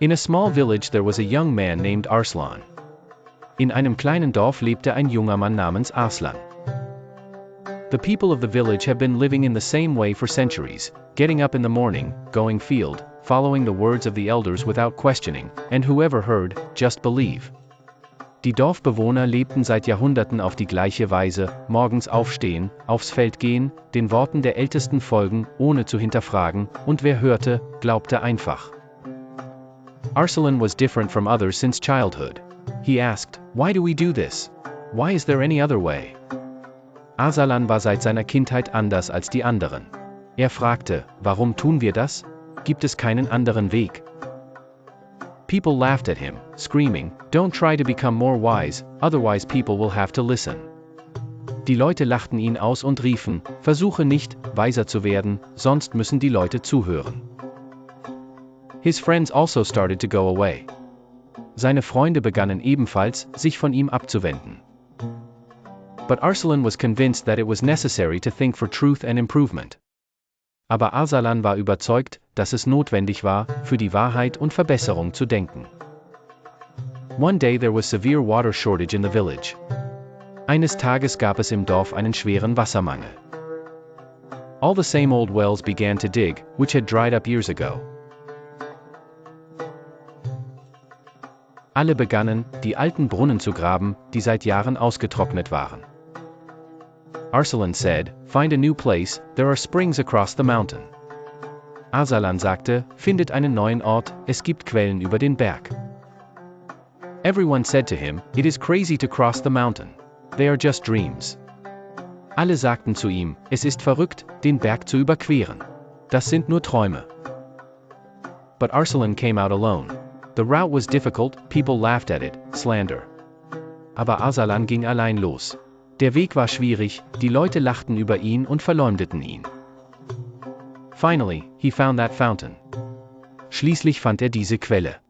In a small village there was a young man named Arslan. In einem kleinen Dorf lebte ein junger Mann namens Arslan. The people of the village have been living in the same way for centuries, getting up in the morning, going field, following the words of the elders without questioning, and whoever heard, just believe. Die Dorfbewohner lebten seit Jahrhunderten auf die gleiche Weise, morgens aufstehen, aufs Feld gehen, den Worten der Ältesten folgen, ohne zu hinterfragen, und wer hörte, glaubte einfach. Arslan was different from others since childhood. He asked, "Why do we do this? Why is there any other way?" Arslan war seit seiner Kindheit anders als die anderen. Er fragte, warum tun wir das? Gibt es keinen anderen Weg? People laughed at him, screaming, "Don't try to become more wise, otherwise people will have to listen." Die Leute lachten ihn aus und riefen, versuche nicht, weiser zu werden, sonst müssen die Leute zuhören. His friends also started to go away. Seine Freunde begannen ebenfalls, sich von ihm abzuwenden. But Arslan was convinced that it was necessary to think for truth and improvement. Aber Arslan war überzeugt, dass es notwendig war, für die Wahrheit und Verbesserung zu denken. One day there was severe water shortage in the village. Eines Tages gab es im Dorf einen schweren Wassermangel. All the same old wells began to dig, which had dried up years ago. Alle begannen, die alten Brunnen zu graben, die seit Jahren ausgetrocknet waren. Arslan said, "Find a new place, there are springs across the mountain." Arslan sagte, findet einen neuen Ort, es gibt Quellen über den Berg. Everyone said to him, "It is crazy to cross the mountain. They are just dreams." Alle sagten zu ihm, es ist verrückt, den Berg zu überqueren. Das sind nur Träume. But Arslan came out alone. The route was difficult, people laughed at it, slander. Aber Arslan ging allein los. Der Weg war schwierig, die Leute lachten über ihn und verleumdeten ihn. Finally, he found that fountain. Schließlich fand er diese Quelle.